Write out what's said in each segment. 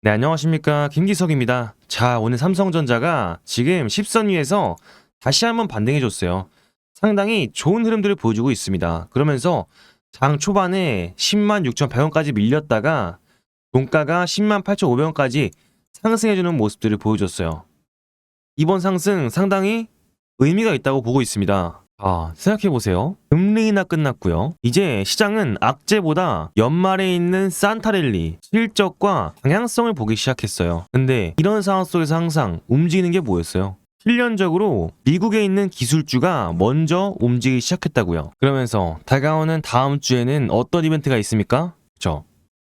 네, 안녕하십니까. 김기석입니다. 자, 오늘 삼성전자가 지금 10선 위에서 다시 한번 반등해줬어요. 상당히 좋은 흐름들을 보여주고 있습니다. 그러면서 장 초반에 10만 6,100원까지 밀렸다가 종가가 10만 8,500원까지 상승해주는 모습들을 보여줬어요. 이번 상승 상당히 의미가 있다고 보고 있습니다. 생각해보세요. 금리 인하 끝났고요. 이제 시장은 악재보다 연말에 있는 산타랠리, 실적과 방향성을 보기 시작했어요. 근데 이런 상황 속에서 항상 움직이는 게 뭐였어요? 필연적으로 미국에 있는 기술주가 먼저 움직이기 시작했다고요. 그러면서 다가오는 다음 주에는 어떤 이벤트가 있습니까? 그쵸?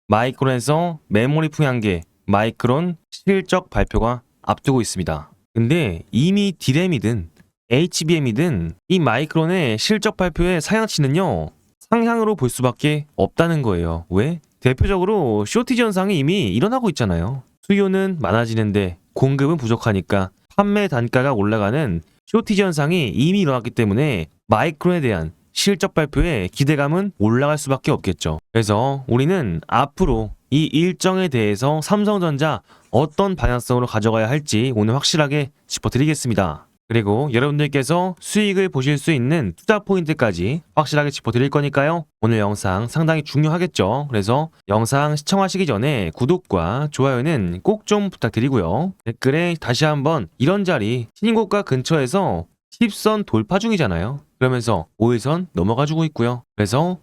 마이크론에서 메모리 풍향계, 마이크론 실적 발표가 앞두고 있습니다. 근데 이미 디램이든 HBM이든 이 마이크론의 실적 발표의 상향치는요, 상향으로 볼 수밖에 없다는 거예요. 왜? 대표적으로 쇼티지 현상이 이미 일어나고 있잖아요. 수요는 많아지는데 공급은 부족하니까 판매 단가가 올라가는 쇼티지 현상이 이미 일어났기 때문에 마이크론에 대한 실적 발표에 기대감은 올라갈 수밖에 없겠죠. 그래서 우리는 앞으로 이 일정에 대해서 삼성전자 어떤 방향성으로 가져가야 할지 오늘 확실하게 짚어드리겠습니다. 그리고 여러분들께서 수익을 보실 수 있는 투자 포인트까지 확실하게 짚어드릴 거니까요. 오늘 영상 상당히 중요하겠죠. 그래서 영상 시청하시기 전에 구독과 좋아요는 꼭 좀 부탁드리고요. 댓글에 다시 한번 이런 자리 신고가 근처에서 10선 돌파 중이잖아요. 그러면서 5일선 넘어가주고 있고요. 그래서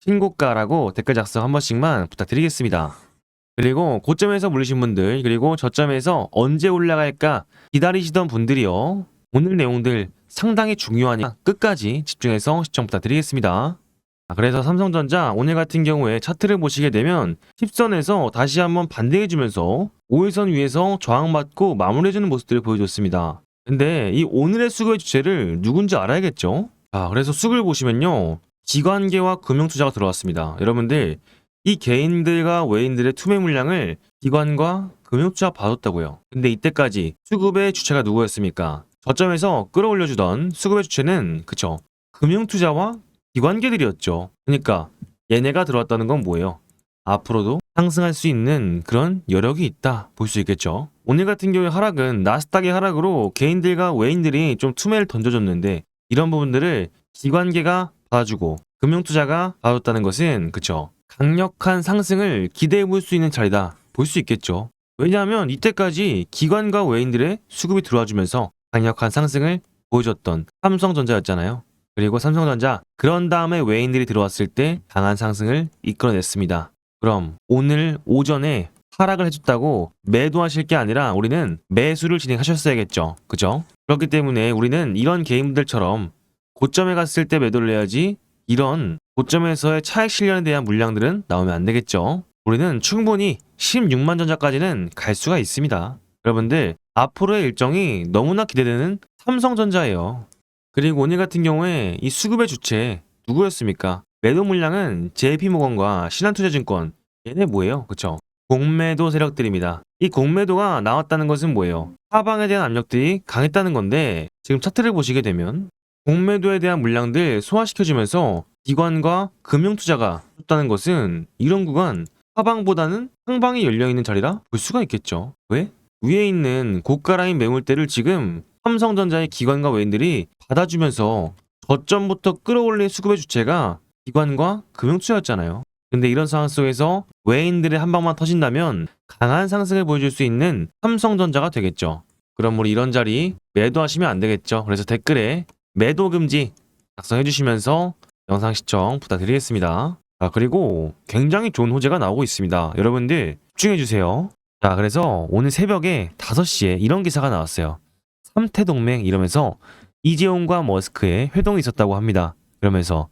신고가라고 댓글 작성 한 번씩만 부탁드리겠습니다. 그리고 고점에서 물리신 분들, 그리고 저점에서 언제 올라갈까 기다리시던 분들이요, 오늘 내용들 상당히 중요하니까 끝까지 집중해서 시청 부탁드리겠습니다. 그래서 삼성전자 오늘 같은 경우에 차트를 보시게 되면 10선에서 다시 한번 반등해주면서 5일선 위에서 저항받고 마무리해주는 모습들을 보여줬습니다. 근데 이 오늘의 수급의 주체를 누군지 알아야겠죠? 그래서 수급을 보시면요, 기관계와 금융투자가 들어왔습니다. 여러분들, 이 개인들과 외인들의 투매 물량을 기관과 금융투자가 봐줬다고요. 근데 이때까지 수급의 주체가 누구였습니까? 저점에서 끌어올려주던 수급의 주체는 그쵸, 금융투자와 기관계들이었죠. 그러니까 얘네가 들어왔다는 건 뭐예요? 앞으로도 상승할 수 있는 그런 여력이 있다 볼 수 있겠죠. 오늘 같은 경우에 하락은 나스닥의 하락으로 개인들과 외인들이 좀 투매를 던져줬는데, 이런 부분들을 기관계가 받아주고 금융투자가 받아줬다는 것은 그쵸, 강력한 상승을 기대해 볼 수 있는 자리다 볼 수 있겠죠. 왜냐하면 이때까지 기관과 외인들의 수급이 들어와주면서 강력한 상승을 보여줬던 삼성전자였잖아요. 그리고 삼성전자, 그런 다음에 외인들이 들어왔을 때 강한 상승을 이끌어냈습니다. 그럼 오늘 오전에 하락을 해줬다고 매도하실 게 아니라 우리는 매수를 진행하셨어야겠죠. 그죠? 그렇기 때문에 우리는 이런 개인들처럼 고점에 갔을 때 매도를 해야지, 이런 고점에서의 차익 실현에 대한 물량들은 나오면 안 되겠죠. 우리는 충분히 16만 전자까지는 갈 수가 있습니다. 여러분들, 앞으로의 일정이 너무나 기대되는 삼성전자예요. 그리고 오늘 같은 경우에 이 수급의 주체 누구였습니까? 매도 물량은 JP모건과 신한투자증권, 얘네 뭐예요? 그쵸? 공매도 세력들입니다. 이 공매도가 나왔다는 것은 뭐예요? 하방에 대한 압력들이 강했다는 건데, 지금 차트를 보시게 되면 공매도에 대한 물량들 소화시켜주면서 기관과 금융투자가 줬다는 것은 이런 구간 하방보다는 상방이 열려있는 자리라 볼 수가 있겠죠. 왜? 위에 있는 고가라인 매물대를 지금 삼성전자의 기관과 외인들이 받아주면서 저점부터 끌어올린 수급의 주체가 기관과 금융투자였잖아요. 근데 이런 상황 속에서 외인들의 한 방만 터진다면 강한 상승을 보여줄 수 있는 삼성전자가 되겠죠. 그럼 우리 이런 자리 매도하시면 안 되겠죠. 그래서 댓글에 매도 금지 작성해 주시면서 영상 시청 부탁드리겠습니다. 그리고 굉장히 좋은 호재가 나오고 있습니다. 여러분들 집중해 주세요. 그래서 오늘 새벽에 5시에 이런 기사가 나왔어요. 3태 동맹 이러면서 이재용과 머스크의 회동이 있었다고 합니다. 그러면서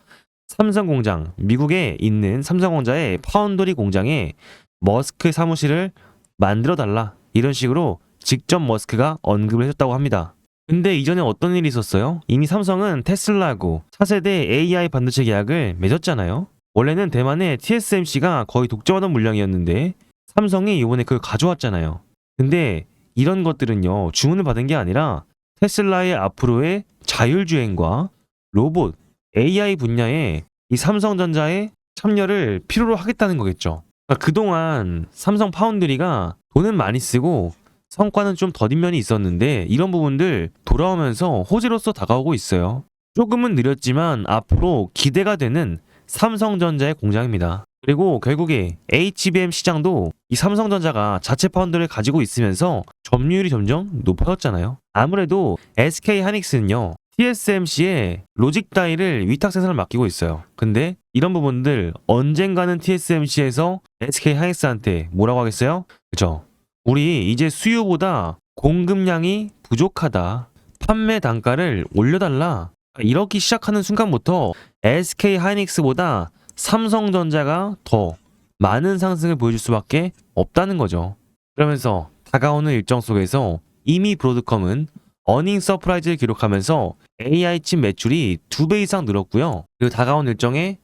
삼성공장, 미국에 있는 삼성전자의 파운드리 공장에 머스크 사무실을 만들어 달라, 이런 식으로 직접 머스크가 언급을 해줬다고 합니다. 근데 이전에 어떤 일이 있었어요? 이미 삼성은 테슬라하고 차세대 AI 반도체 계약을 맺었잖아요. 원래는 대만의 TSMC가 거의 독점하던 물량이었는데 삼성이 이번에 그걸 가져왔잖아요. 근데 이런 것들은요, 주문을 받은 게 아니라 테슬라의 앞으로의 자율주행과 로봇, AI 분야에 이 삼성전자의 참여를 필요로 하겠다는 거겠죠. 그동안 삼성 파운드리가 돈은 많이 쓰고 성과는 좀 더딘 면이 있었는데 이런 부분들 돌아오면서 호재로서 다가오고 있어요. 조금은 느렸지만 앞으로 기대가 되는 삼성전자의 공장입니다. 그리고 결국에 HBM 시장도 이 삼성전자가 자체 파운드를 가지고 있으면서 점유율이 점점 높아졌잖아요. 아무래도 SK 하이닉스는요, TSMC의 로직 다이를 위탁 생산을 맡기고 있어요. 근데 이런 부분들 언젠가는 TSMC에서 SK 하이닉스한테 뭐라고 하겠어요? 그죠? 우리 이제 수요보다 공급량이 부족하다. 판매 단가를 올려달라. 이렇게 시작하는 순간부터 SK 하이닉스보다 삼성전자가 더 많은 상승을 보여줄 수밖에 없다는 거죠. 그러면서 다가오는 일정 속에서 이미 브로드컴은 어닝 서프라이즈를 기록하면서 AI 칩 매출이 2배 이상 늘었고요. 그리고 다가온 일정에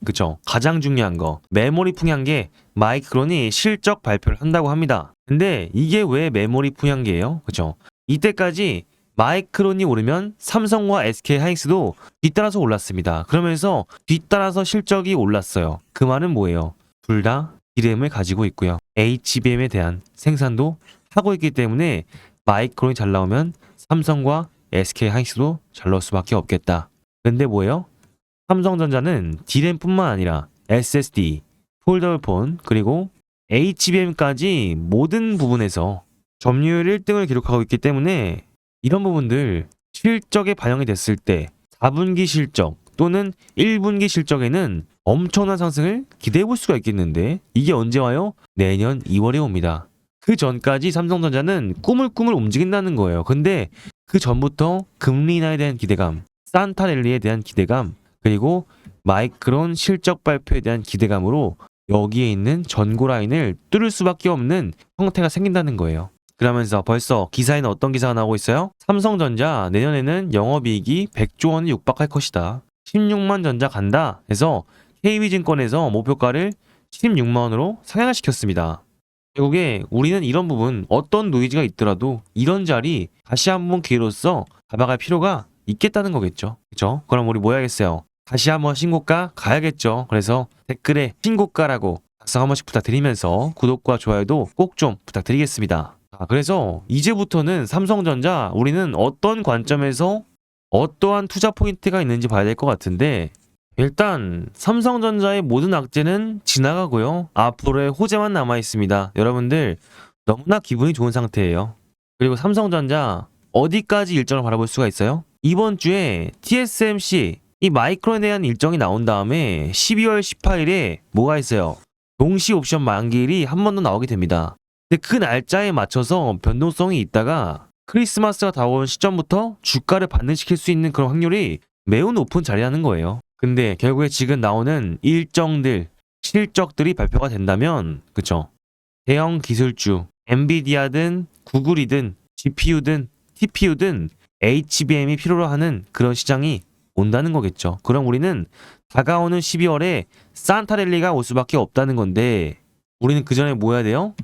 가장 중요한 거 메모리 풍향계 마이크론이 실적 발표를 한다고 합니다. 근데 이게 왜 메모리 풍향계예요? 그죠? 이때까지 마이크론이 오르면 삼성과 SK 하이닉스도 뒤따라서 올랐습니다. 그러면서 뒤따라서 실적이 올랐어요. 그 말은 뭐예요? 둘 다 D램을 가지고 있고요. HBM에 대한 생산도 하고 있기 때문에 마이크론이 잘 나오면 삼성과 SK 하이닉스도 잘 나올 수밖에 없겠다. 근데 뭐예요? 삼성전자는 D램뿐만 아니라 SSD, 폴더블폰, 그리고 HBM까지 모든 부분에서 점유율 1등을 기록하고 있기 때문에 이런 부분들 실적에 반영이 됐을 때 4분기 실적 또는 1분기 실적에는 엄청난 상승을 기대해 볼 수가 있겠는데 이게 언제 와요? 내년 2월에 옵니다. 그 전까지 삼성전자는 꾸물꾸물 움직인다는 거예요. 근데 그 전부터 금리 인하에 대한 기대감, 산타랠리에 대한 기대감, 그리고 마이크론 실적 발표에 대한 기대감으로 여기에 있는 전고 라인을 뚫을 수밖에 없는 형태가 생긴다는 거예요. 그러면서 벌써 기사에는 어떤 기사가 나오고 있어요? 삼성전자 내년에는 영업이익이 100조 원을 육박할 것이다. 16만 전자 간다 해서 KB증권에서 목표가를 16만 원으로 상향을 시켰습니다. 결국에 우리는 이런 부분 어떤 노이즈가 있더라도 이런 자리 다시 한번 기회로서 잡아갈 필요가 있겠다는 거겠죠. 그렇죠? 그럼 우리 뭐 해야겠어요? 다시 한번 신고가 가야겠죠. 그래서 댓글에 신고가라고 작성 한 번씩 부탁드리면서 구독과 좋아요도 꼭 좀 부탁드리겠습니다. 그래서 이제부터는 삼성전자 우리는 어떤 관점에서 어떠한 투자 포인트가 있는지 봐야 될 것 같은데 일단 삼성전자의 모든 악재는 지나가고요. 앞으로의 호재만 남아 있습니다. 여러분들 너무나 기분이 좋은 상태예요. 그리고 삼성전자 어디까지 일정을 바라볼 수가 있어요? 이번 주에 TSMC 이 마이크론에 대한 일정이 나온 다음에 12월 18일에 뭐가 있어요? 동시 옵션 만기일이 한 번 더 나오게 됩니다. 근데 그 날짜에 맞춰서 변동성이 있다가 크리스마스가 다가온 시점부터 주가를 반등시킬 수 있는 그런 확률이 매우 높은 자리라는 거예요. 근데 결국에 지금 나오는 일정들, 실적들이 발표가 된다면 그쵸? 대형 기술주, 엔비디아든 구글이든 GPU든 TPU든 HBM이 필요로 하는 그런 시장이 온다는 거겠죠. 그럼 우리는 다가오는 12월에 산타랠리가 올 수밖에 없다는 건데 우리는 그 전에 뭐 해야 돼요?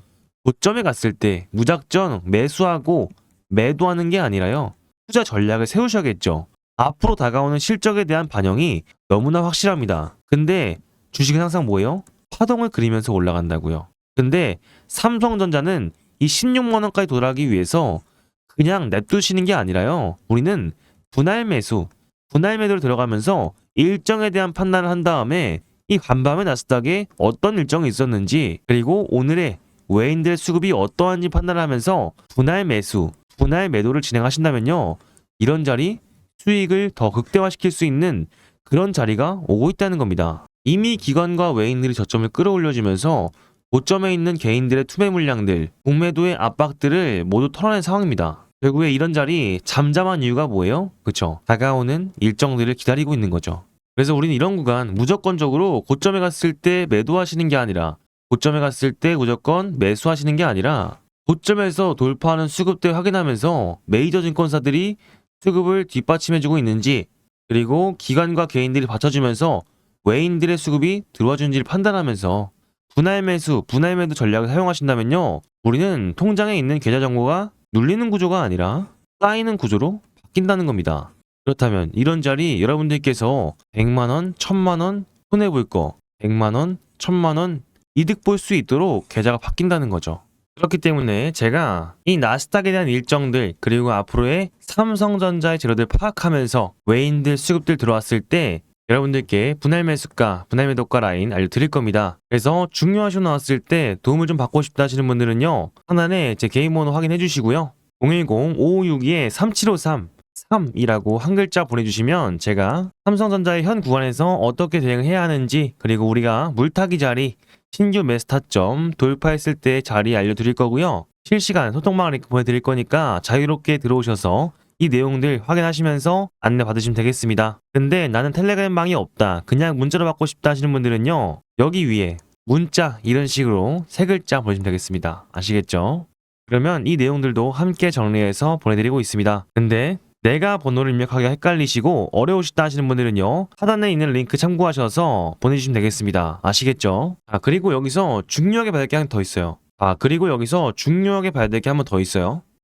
고점에 갔을 때 무작정 매수하고 매도하는 게 아니라요. 투자 전략을 세우셔야겠죠. 앞으로 다가오는 실적에 대한 반영이 너무나 확실합니다. 근데 주식은 항상 뭐예요? 파동을 그리면서 올라간다고요. 근데 삼성전자는 이 16만 원까지 도달하기 위해서 그냥 냅두시는 게 아니라요. 우리는 분할 매도를 들어가면서 일정에 대한 판단을 한 다음에 이 간밤에 나스닥에 어떤 일정이 있었는지 그리고 오늘의 외인들 수급이 어떠한지 판단을 하면서 분할 매도를 진행하신다면요. 이런 자리 수익을 더 극대화시킬 수 있는 그런 자리가 오고 있다는 겁니다. 이미 기관과 외인들이 저점을 끌어올려주면서 고점에 있는 개인들의 투매 물량들, 공매도의 압박들을 모두 털어낸 상황입니다. 결국에 이런 자리 잠잠한 이유가 뭐예요? 그쵸? 다가오는 일정들을 기다리고 있는 거죠. 그래서 우리는 이런 구간 무조건적으로 고점에 갔을 때 매도하시는 게 아니라 고점에 갔을 때 무조건 매수하시는 게 아니라 고점에서 돌파하는 수급대 확인하면서 메이저 증권사들이 수급을 뒷받침해주고 있는지 그리고 기관과 개인들이 받쳐주면서 외인들의 수급이 들어와 주는지를 판단하면서 분할 매도 전략을 사용하신다면요. 우리는 통장에 있는 계좌 정보가 눌리는 구조가 아니라 쌓이는 구조로 바뀐다는 겁니다. 그렇다면 이런 자리 여러분들께서 100만원, 1000만원 손해볼 거 100만원, 1000만원 이득 볼 수 있도록 계좌가 바뀐다는 거죠. 그렇기 때문에 제가 이 나스닥에 대한 일정들 그리고 앞으로의 삼성전자의 재료들 파악하면서 외인들 수급들 들어왔을 때 여러분들께 분할 매수가, 분할 매도가 라인 알려드릴 겁니다. 그래서 중요하시고 나왔을 때 도움을 좀 받고 싶다 하시는 분들은요. 하단에 제 개인 번호 확인해 주시고요. 010-5562-3753 3이라고 한 글자 보내주시면 제가 삼성전자의 현 구간에서 어떻게 대응해야 하는지 그리고 우리가 물타기 자리 신규 매스타점 돌파했을 때 자리 알려드릴 거고요. 실시간 소통망 링크 보내드릴 거니까 자유롭게 들어오셔서 이 내용들 확인하시면서 안내 받으시면 되겠습니다. 근데 나는 텔레그램망이 없다. 그냥 문자로 받고 싶다 하시는 분들은요. 여기 위에 문자 이런 식으로 세 글자 보내주시면 되겠습니다. 아시겠죠? 그러면 이 내용들도 함께 정리해서 보내드리고 있습니다. 근데 내가 번호를 입력하기가 헷갈리시고 어려우시다 하시는 분들은요. 하단에 있는 링크 참고하셔서 보내주시면 되겠습니다. 아시겠죠? 그리고 여기서 중요하게 봐야 될 게 한 더 있어요.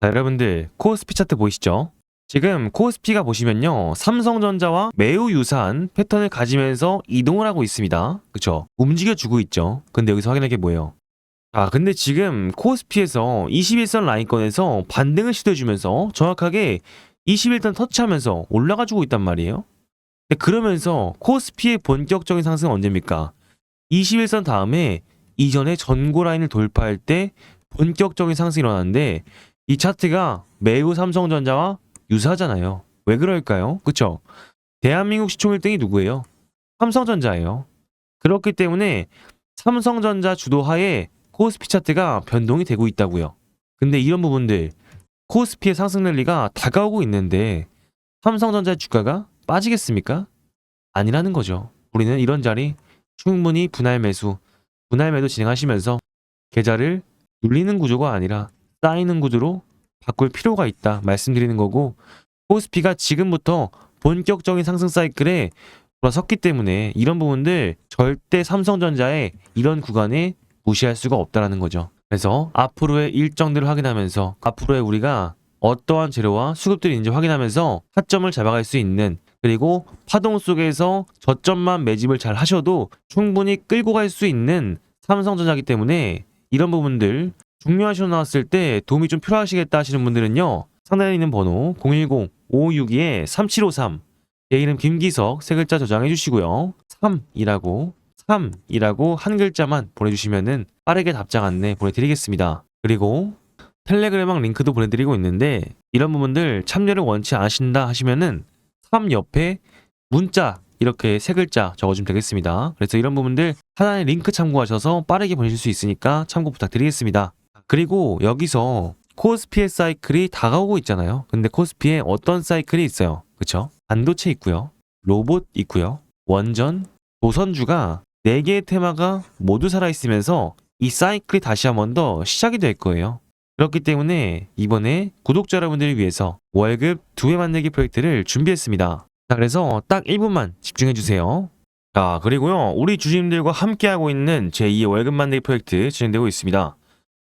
자, 여러분들 코스피 차트 보이시죠? 지금 코스피가 보시면요. 삼성전자와 매우 유사한 패턴을 가지면서 이동을 하고 있습니다. 그쵸? 움직여주고 있죠. 근데 여기서 확인할 게 뭐예요? 근데 지금 코스피에서 21선 라인권에서 반등을 시도해주면서 정확하게 21선 터치하면서 올라가주고 있단 말이에요. 근데 그러면서 코스피의 본격적인 상승은 언제입니까? 21선 다음에 이전에 전고 라인을 돌파할 때 본격적인 상승이 일어나는데 이 차트가 매우 삼성전자와 유사하잖아요. 왜 그럴까요? 그쵸? 대한민국 시총 1등이 누구예요? 삼성전자예요. 그렇기 때문에 삼성전자 주도하에 코스피 차트가 변동이 되고 있다고요. 근데 이런 부분들 코스피의 상승 랠리가 다가오고 있는데 삼성전자의 주가가 빠지겠습니까? 아니라는 거죠. 우리는 이런 자리 충분히 분할 매도 진행하시면서 계좌를 눌리는 구조가 아니라 쌓이는 구조로 바꿀 필요가 있다 말씀드리는 거고 코스피가 지금부터 본격적인 상승 사이클에 돌아섰기 때문에 이런 부분들 절대 삼성전자의 이런 구간에 무시할 수가 없다라는 거죠. 그래서 앞으로의 일정들을 확인하면서 앞으로의 우리가 어떠한 재료와 수급들이 있는지 확인하면서 타점을 잡아갈 수 있는 그리고 파동 속에서 저점만 매집을 잘 하셔도 충분히 끌고 갈 수 있는 삼성전자이기 때문에 이런 부분들 중요하시고 나왔을 때 도움이 좀 필요하시겠다 하시는 분들은요. 상단에 있는 번호 010-5562-3753 제 이름 김기석 세 글자 저장해 주시고요. 3이라고 한 글자만 보내주시면은 빠르게 답장 안내 보내드리겠습니다. 그리고 텔레그램망 링크도 보내드리고 있는데 이런 부분들 참여를 원치 않으신다 하시면은 3 옆에 문자 이렇게 세 글자 적어주면 되겠습니다. 그래서 이런 부분들 하나의 링크 참고하셔서 빠르게 보내실 수 있으니까 참고 부탁드리겠습니다. 그리고 여기서 코스피의 사이클이 다가오고 있잖아요. 근데 코스피에 어떤 사이클이 있어요? 그쵸? 반도체 있고요. 로봇 있고요. 원전, 조선주가 4개의 테마가 모두 살아있으면서 이 사이클이 다시 한 번 더 시작이 될 거예요. 그렇기 때문에 이번에 구독자 여러분들을 위해서 월급 2배 만들기 프로젝트를 준비했습니다. 자, 그래서 딱 1분만 집중해주세요. 자, 그리고요. 우리 주주님들과 함께하고 있는 제2의 월급 만들기 프로젝트 진행되고 있습니다.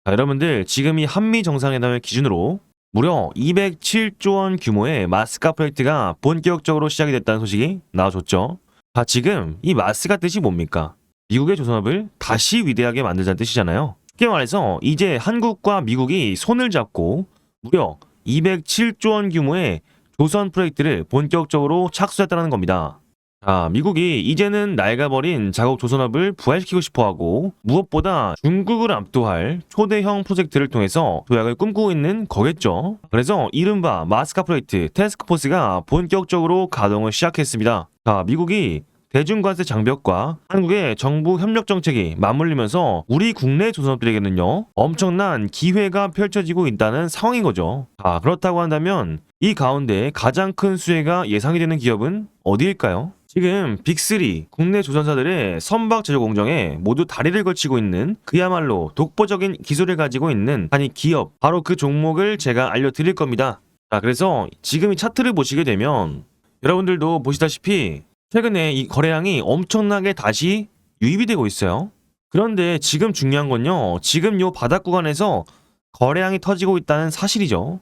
자, 여러분들 지금 이 한미 정상회담을 기준으로 무려 207조 원 규모의 마스카 프로젝트가 본격적으로 시작이 됐다는 소식이 나와줬죠. 자, 지금 이 마스카 뜻이 뭡니까? 미국의 조선업을 다시 위대하게 만들자는 뜻이잖아요. 쉽게 말해서 이제 한국과 미국이 손을 잡고 무려 207조 원 규모의 조선 프로젝트를 본격적으로 착수했다는 겁니다. 자, 미국이 이제는 낡아버린 자국 조선업을 부활시키고 싶어하고 무엇보다 중국을 압도할 초대형 프로젝트를 통해서 도약을 꿈꾸고 있는 거겠죠. 그래서 이른바 마스카 프로젝트 태스크포스가 본격적으로 가동을 시작했습니다. 자, 미국이 대중관세 장벽과 한국의 정부 협력 정책이 맞물리면서 우리 국내 조선업들에게는요 엄청난 기회가 펼쳐지고 있다는 상황인 거죠. 자, 그렇다고 한다면 이 가운데 가장 큰 수혜가 예상이 되는 기업은 어디일까요? 지금 빅3 국내 조선사들의 선박 제조 공정에 모두 다리를 걸치고 있는 그야말로 독보적인 기술을 가지고 있는 한 기업, 바로 그 종목을 제가 알려드릴 겁니다. 자, 그래서 지금 이 차트를 보시게 되면 여러분들도 보시다시피 최근에 이 거래량이 엄청나게 다시 유입이 되고 있어요. 그런데 지금 중요한 건요. 지금 요 바닥 구간에서 거래량이 터지고 있다는 사실이죠.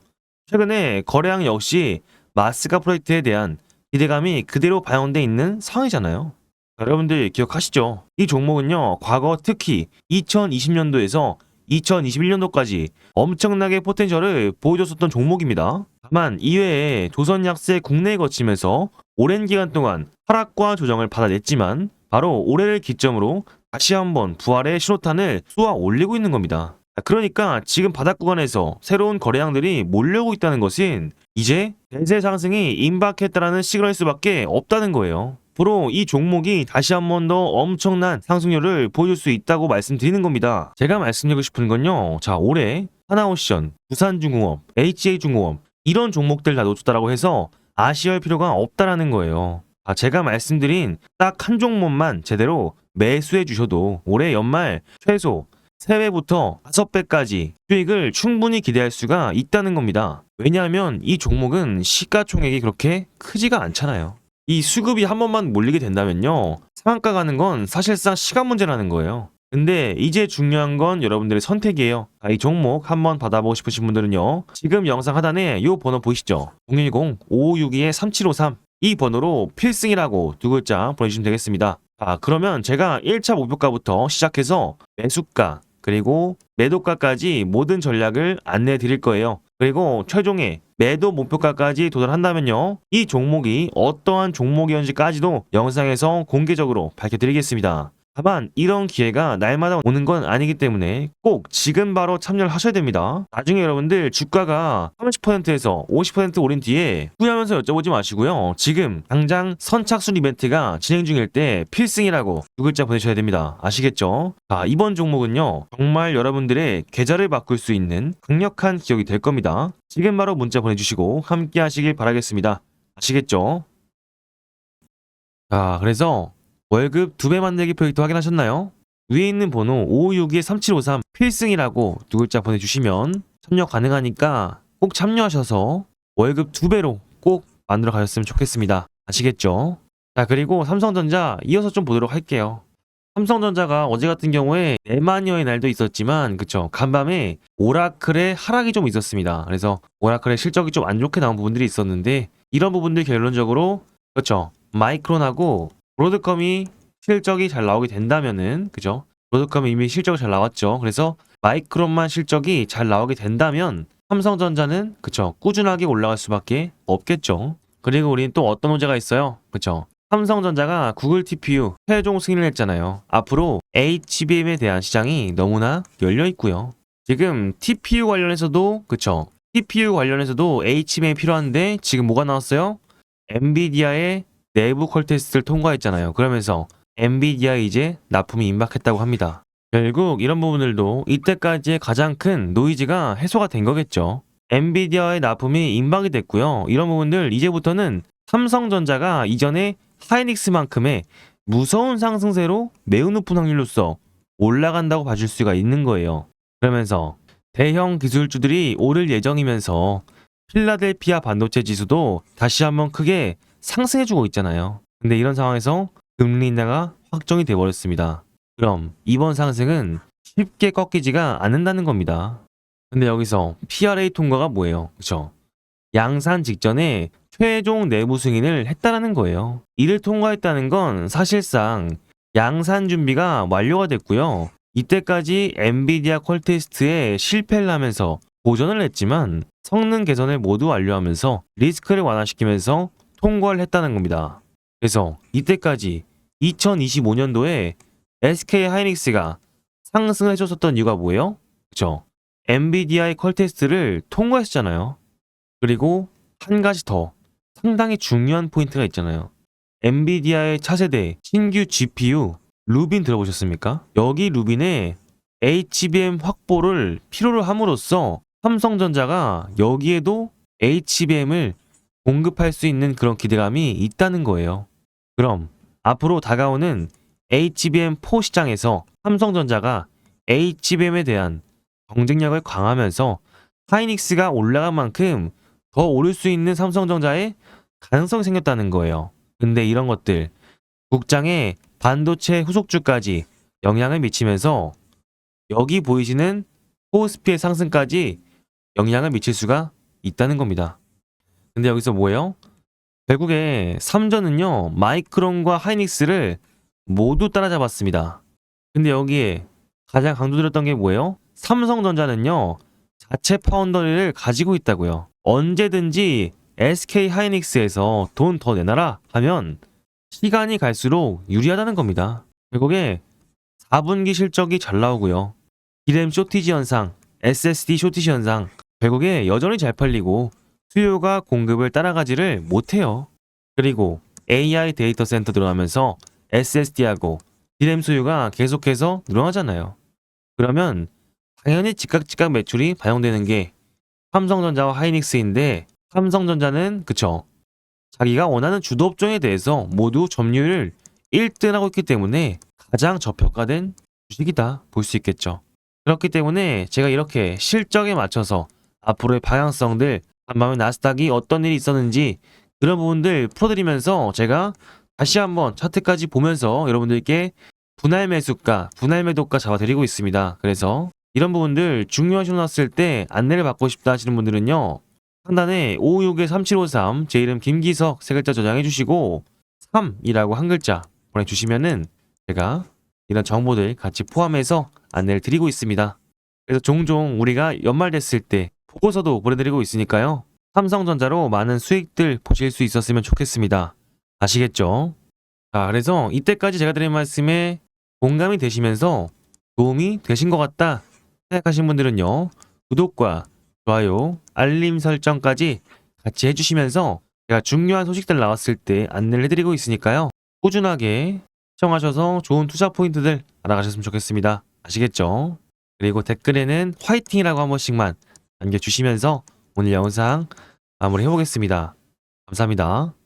최근에 거래량 역시 마스카 프로젝트에 대한 기대감이 그대로 반영돼 있는 상황이잖아요. 여러분들 기억하시죠? 이 종목은요. 과거 특히 2020년도에서 2021년도까지 엄청나게 포텐셜을 보여줬었던 종목입니다. 다만 이외에 조선약세 국내에 거치면서 오랜 기간 동안 하락과 조정을 받아냈지만 바로 올해를 기점으로 다시 한번 부활의 신호탄을 쏘아 올리고 있는 겁니다. 그러니까 지금 바닥 구간에서 새로운 거래량들이 몰려오고 있다는 것은 이제 대세 상승이 임박했다라는 시그널일 수밖에 없다는 거예요. 앞으로 이 종목이 다시 한 번 더 엄청난 상승률을 보여줄 수 있다고 말씀드리는 겁니다. 제가 말씀드리고 싶은 건요. 자, 올해 하나오션, 두산중공업, HA중공업 이런 종목들 다 놓쳤다라고 해서 아쉬워할 필요가 없다라는 거예요. 제가 말씀드린 딱 한 종목만 제대로 매수해 주셔도 올해 연말 최소 3배부터 5배까지 수익을 충분히 기대할 수가 있다는 겁니다. 왜냐하면 이 종목은 시가총액이 그렇게 크지가 않잖아요. 이 수급이 한 번만 몰리게 된다면요. 상한가 가는 건 사실상 시간 문제라는 거예요. 근데 이제 중요한 건 여러분들의 선택이에요. 이 종목 한번 받아보고 싶으신 분들은요. 지금 영상 하단에 이 번호 보이시죠? 010-5562-3753 이 번호로 필승이라고 두 글자 보내주시면 되겠습니다. 그러면 제가 1차 목표가부터 시작해서 매수가 그리고 매도가까지 모든 전략을 안내해 드릴 거예요. 그리고 최종의 매도 목표가까지 도달한다면요. 이 종목이 어떠한 종목이었는지까지도 영상에서 공개적으로 밝혀드리겠습니다. 다만 이런 기회가 날마다 오는 건 아니기 때문에 꼭 지금 바로 참여를 하셔야 됩니다. 나중에 여러분들 주가가 30%에서 50% 오른 뒤에 후회하면서 여쭤보지 마시고요. 지금 당장 선착순 이벤트가 진행 중일 때 필승이라고 두 글자 보내셔야 됩니다. 아시겠죠? 이번 종목은요. 정말 여러분들의 계좌를 바꿀 수 있는 강력한 기억이 될 겁니다. 지금 바로 문자 보내주시고 함께 하시길 바라겠습니다. 아시겠죠? 그래서 월급 2배 만들기 프로젝트 확인하셨나요? 위에 있는 번호 5562-3753 필승이라고 두 글자 보내주시면 참여 가능하니까 꼭 참여하셔서 월급 2배로 꼭 만들어 가셨으면 좋겠습니다. 아시겠죠? 그리고 삼성전자 이어서 좀 보도록 할게요. 삼성전자가 어제 같은 경우에 내마니어의 날도 있었지만 그쵸 간밤에 오라클의 하락이 좀 있었습니다. 그래서 오라클의 실적이 좀 안 좋게 나온 부분들이 있었는데 이런 부분들 결론적으로 그쵸 마이크론하고 브로드컴이 실적이 잘 나오게 된다면은 그죠? 브로드컴이 이미 실적이 잘 나왔죠. 그래서 마이크론만 실적이 잘 나오게 된다면 삼성전자는 그쵸 꾸준하게 올라갈 수밖에 없겠죠. 그리고 우리는 또 어떤 호재가 있어요. 그쵸? 삼성전자가 구글 TPU 최종 승인을 했잖아요. 앞으로 HBM에 대한 시장이 너무나 열려 있고요. 지금 TPU 관련해서도 그쵸? TPU 관련해서도 HBM이 필요한데 지금 뭐가 나왔어요? 엔비디아의 내부 퀄 테스트를 통과했잖아요. 그러면서 엔비디아 이제 납품이 임박했다고 합니다. 결국 이런 부분들도 이때까지의 가장 큰 노이즈가 해소가 된 거겠죠. 엔비디아의 납품이 임박이 됐고요. 이런 부분들 이제부터는 삼성전자가 이전에 하이닉스만큼의 무서운 상승세로 매우 높은 확률로서 올라간다고 봐줄 수가 있는 거예요. 그러면서 대형 기술주들이 오를 예정이면서 필라델피아 반도체 지수도 다시 한번 크게 상승해주고 있잖아요. 근데 이런 상황에서 금리 인하가 확정이 돼버렸습니다. 그럼 이번 상승은 쉽게 꺾이지가 않는다는 겁니다. 근데 여기서 PRA 통과가 뭐예요? 그쵸? 양산 직전에 최종 내부 승인을 했다라는 거예요. 이를 통과했다는 건 사실상 양산 준비가 완료가 됐고요. 이때까지 엔비디아 퀄 테스트에 실패를 하면서 보전을 했지만 성능 개선을 모두 완료하면서 리스크를 완화시키면서 통과를 했다는 겁니다. 그래서 이때까지 2025년도에 SK 하이닉스가 상승을 해줬었던 이유가 뭐예요? 그쵸? 엔비디아의 퀄 테스트를 통과했잖아요. 그리고 한 가지 더 상당히 중요한 포인트가 있잖아요. 엔비디아의 차세대 신규 GPU 루빈 들어보셨습니까? 여기 루빈에 HBM 확보를 필요로 함으로써 삼성전자가 여기에도 HBM을 공급할 수 있는 그런 기대감이 있다는 거예요. 그럼 앞으로 다가오는 HBM4 시장에서 삼성전자가 HBM에 대한 경쟁력을 강화하면서 하이닉스가 올라간 만큼 더 오를 수 있는 삼성전자의 가능성이 생겼다는 거예요. 근데 이런 것들 국장의 반도체 후속주까지 영향을 미치면서 여기 보이시는 코스피의 상승까지 영향을 미칠 수가 있다는 겁니다. 근데 여기서 뭐예요? 결국에 삼전은요 마이크론과 하이닉스를 모두 따라잡았습니다. 근데 여기에 가장 강조드렸던 게 뭐예요? 삼성전자는요, 자체 파운더리를 가지고 있다고요. 언제든지 SK 하이닉스에서 돈 더 내놔라 하면 시간이 갈수록 유리하다는 겁니다. 결국에 4분기 실적이 잘 나오고요. 디램 쇼티지 현상, SSD 쇼티지 현상, 결국에 여전히 잘 팔리고 수요가 공급을 따라가지를 못해요. 그리고 AI 데이터 센터 들어가면서 SSD하고 디램 수요가 계속해서 늘어나잖아요. 그러면 당연히 즉각 매출이 반영되는 게 삼성전자와 하이닉스인데, 삼성전자는 그쵸, 자기가 원하는 주도 업종에 대해서 모두 점유율을 1등하고 있기 때문에 가장 저평가된 주식이다 볼 수 있겠죠. 그렇기 때문에 제가 이렇게 실적에 맞춰서 앞으로의 방향성들, 한밤에 나스닥이 어떤 일이 있었는지 그런 부분들 풀어드리면서 제가 다시 한번 차트까지 보면서 여러분들께 분할 매수가, 분할 매도가 잡아드리고 있습니다. 그래서 이런 부분들 중요한 신호 났을 때 안내를 받고 싶다 하시는 분들은요, 상단에 561-3753 제 이름 김기석 세 글자 저장해 주시고 3이라고 한 글자 보내주시면은 제가 이런 정보들 같이 포함해서 안내를 드리고 있습니다. 그래서 종종 우리가 연말 됐을 때 보고서도 보내드리고 있으니까요, 삼성전자로 많은 수익들 보실 수 있었으면 좋겠습니다. 아시겠죠? 자, 그래서 이때까지 제가 드린 말씀에 공감이 되시면서 도움이 되신 것 같다 생각하신 분들은요, 구독과 좋아요, 알림 설정까지 같이 해주시면서 제가 중요한 소식들 나왔을 때 안내를 해드리고 있으니까요, 꾸준하게 시청하셔서 좋은 투자 포인트들 알아가셨으면 좋겠습니다. 아시겠죠? 그리고 댓글에는 화이팅이라고 한 번씩만 남겨주시면서 오늘 영상 마무리 해보겠습니다. 감사합니다.